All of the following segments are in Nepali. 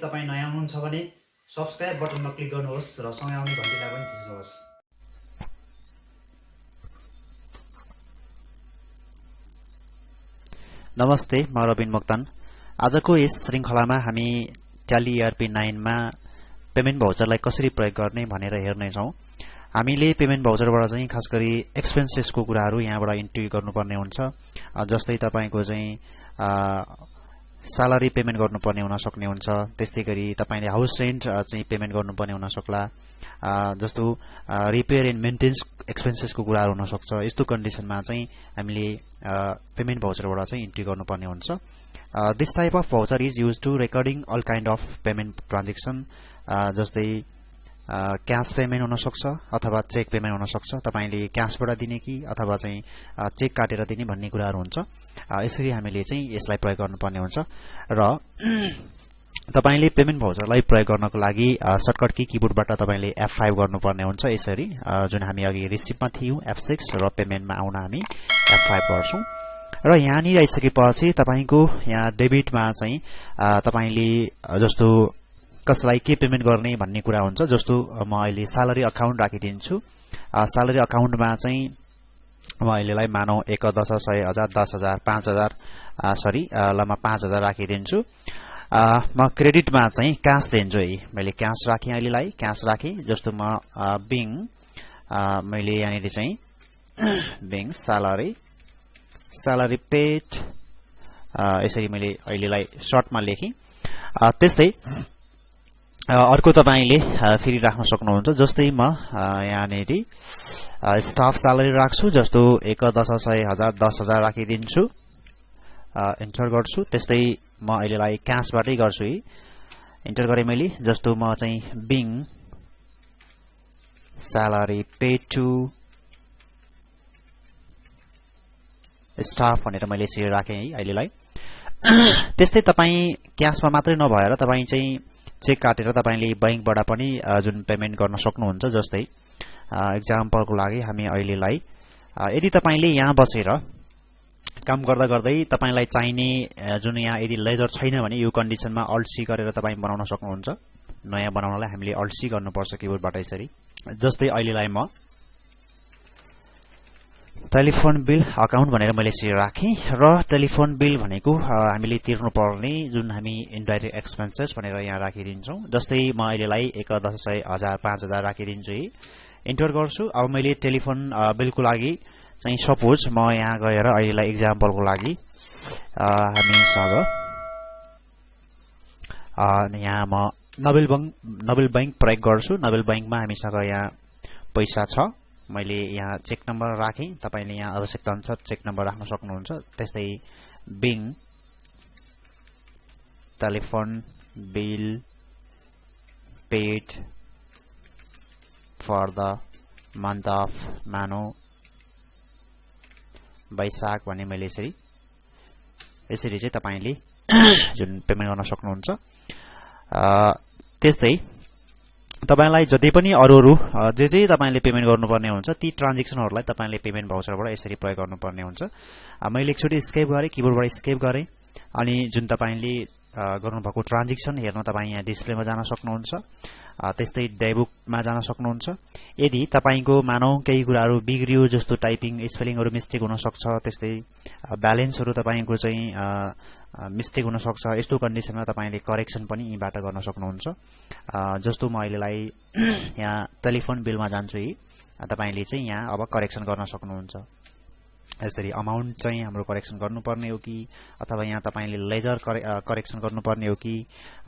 तपाईं नयाँ हुनुहुन्छ भने सब्स्क्राइब बटनमा क्लिक गर्नुहोस् र सँगै आउने घण्टीलाई पनि थिच्नुहोस्। नमस्ते, म रबिन मोक्तान। आजको यस श्रृङ्खलामा हामी ट्याली ERP 9 मा पेमेन्ट भाउचरलाई कसरी प्रयोग गर्ने भनेर हेर्नेछौँ। हामीले पेमेन्ट भाउचरबाट चाहिँ खास गरी एक्सपेन्सेसको कुराहरू यहाँबाट इन्ट्री गर्नुपर्ने हुन्छ। जस्तै तपाईको चाहिँ स्यालेरी पेमेन्ट गर्नुपर्ने हुन सक्ने हुन्छ। त्यस्तै गरी तपाईले हाउस रेन्ट चाहिँ पेमेन्ट गर्नुपर्ने हुन सक्ला। जस्तो रिपेयर एन्ड मेन्टेन्स एक्सपेन्सेसको कुराहरू हुन सक्छ। यस्तो कन्डिसनमा चाहिँ हामीले पेमेन्ट भाउचरबाट चाहिँ इन्ट्री गर्नुपर्ने हुन्छ। This type of voucher is use to recording all kind of payment transaction. जस्तै क्याश पेमेन्ट हुन सक्छ अथवा चेक पेमेन्ट हुन सक्छ। तपाईले क्याशबाट दिने कि अथवा चाहिँ चेक काटेर दिने भन्ने कुराहरू हुन्छ। यसरी हामीले चाहिँ यसलाई प्रयोग गर्नुपर्ने हुन्छ र तपाईले पेमेन्ट भाउचरलाई प्रयोग गर्नको लागि सर्टकट की कीबोर्डबाट तपाईले F5 गर्नुपर्ने हुन्छ। यसरी जुन हामी अघि रिसिभमा थियौं F6 र पेमेन्टमा आउन हामी F5 गर्छौं। र यहाँनिर आइसकेपछि तपाईको यहाँ डेबिटमा चाहिँ तपाईले जस्तो कसलाई के पेमेन्ट गर्ने भन्ने कुरा हुन्छ। जस्तो म अहिले स्यालेरी अकाउन्ट राखिदिन्छु। स्यालेरी अकाउन्टमा चाहिँ म अहिलेलाई मानौ 1 10 100 1000 10,000 5,000 सरी ल म 5,000 राखिदिन्छु। म क्रेडिटमा चाहिँ क्याश दिन्छु है। मैले क्याश राखेँ, अहिलेलाई क्याश राखेँ। जस्तो म बिङ मैले यहाँनिर चाहिँ बिङ स्यालेरी पेड यसरी मैले अहिलेलाई सर्टमा लेखेँ। त्यस्तै अर्को तपाईले फेरि राख्न सक्नुहुन्छ। जस्तै म यहाँनिर स्टाफ स्यालेरी राख्छु। जस्तो 1 10 100 1000 10,000 राखिदिन्छु। इन्टर गर्छु। त्यस्तै म अहिलेलाई क्याशबाटै गर्छु है। इन्टर गरे मैले। जस्तो म चाहिँ being salary paid to staff भनेर मैले यसरी राखेँ है अहिलेलाई। त्यस्तै तपाई क्याशमा मात्रै नभएर तपाई चाहिँ चेक काटेर तपाईले बैंकबाट पनि जुन पेमेन्ट गर्न सक्नुहुन्छ। जस्तै एक्जाम्पलको लागि हामी अहिलेलाई यदि तपाईले यहाँ बसेर काम गर्दा गर्दै तपाईलाई चाहिने जुन यहाँ यदि लेजर छैन भने यो कन्डिसनमा अल्ट सी गरेर तपाई बनाउन सक्नुहुन्छ। नयाँ बनाउनलाई हामीले अल्ट सी गर्नुपर्छ कीबोर्डबाट यसरी। जस्तै अहिलेलाई म टेलिफोन बिल अकाउन्ट भनेर मैले यसरी राखेँ र टेलिफोन बिल भनेको हामीले तिर्नुपर्ने जुन हामी इन्डाइरेक्ट एक्सपेन्सेस भनेर यहाँ राखिदिन्छौँ। जस्तै म अहिलेलाई 1 10 100 1000 5,000 राखिदिन्छु है। इन्टर गर्छु। अब मैले टेलिफोन बिलको लागि चाहिँ सपोज म यहाँ गएर अहिलेलाई एक्जाम्पलको लागि हामीसँग यहाँ म नोबेल बैंक प्रयोग गर्छु। नोबेल बैंकमा हामीसँग यहाँ पैसा छ। मैले यहाँ चेक नम्बर राखेँ। तपाईले यहाँ आवश्यकता अनुसार चेक नम्बर राख्न सक्नुहुन्छ। त्यस्तै being telephone bill paid for the month of मानो वैशाख भने मैले यसरी चाहिँ तपाईले जुन पेमेन्ट गर्न सक्नुहुन्छ। त्यस्तै तपाईलाई जति पनि अरू जे तपाईले पेमेन्ट गर्नुपर्ने हुन्छ ती ट्रान्जेक्सनहरुलाई तपाईले पेमेन्ट भाउचरबाट यसरी प्रयोग गर्नुपर्ने हुन्छ। मैले एकचोटी स्केप गरे, कीबोर्डबाट स्केप गरे अनि जुन तपाईले गर्नुभएको ट्रान्जेक्सन हेर्न तपाई यहाँ डिस्प्लेमा जान सक्नुहुन्छ। त्यस्तै डेबुकमा जान सक्नुहुन्छ। यदि तपाईको मानौ केही कुराहरू बिग्रियो जस्तो टाइपिङ स्पेलिङहरु मिस्टेक हुन सक्छ। त्यस्तै ब्यालेन्सहरु तपाईको चाहिँ मिस्टेक हुन सक्छ। यस्तो कन्डिसनमा तपाईले करेक्सन पनि यहीबाट गर्न सक्नुहुन्छ। जस्तो म अहिलेलाई यहाँ टेलिफोन बिलमा जान्छु है। तपाईले चाहिँ यहाँ अब करेक्सन गर्न सक्नुहुन्छ। यसरी अमाउन्ट चाहिँ हाम्रो करेक्सन गर्नुपर्ने हो कि अथवा यहाँ तपाईले लेजर करेक्सन गर्नुपर्ने हो कि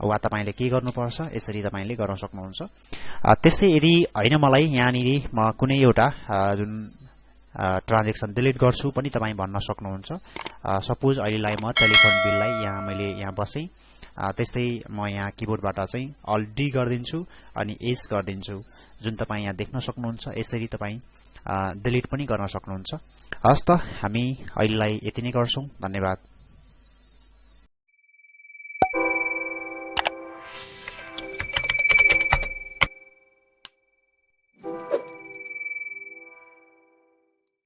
वा तपाईले के गर्नुपर्छ यसरी तपाईले गर्न सक्नुहुन्छ। त्यस्तै यदि हैन मलाई यहाँनिर म कुनै एउटा जुन ट्रान्जेक्सन डिलिट गर्छु पनि तपाई भन्न सक्नुहुन्छ। सपोज अहिलेलाई म टेलिफोन बिललाई यहाँ मैले यहाँ बसेँ। त्यस्तै म यहाँ कीबोर्डबाट चाहिँ अल्ट डी गर्दिन्छु अनि एस गर्दिन्छु। जुन तपाई यहाँ देख्न सक्नुहुन्छ। यसरी तपाई डिलिट पनि गर्न सक्नुहुन्छ। हस् त हामी अहिलेलाई यति नै गर्छौं। धन्यवाद।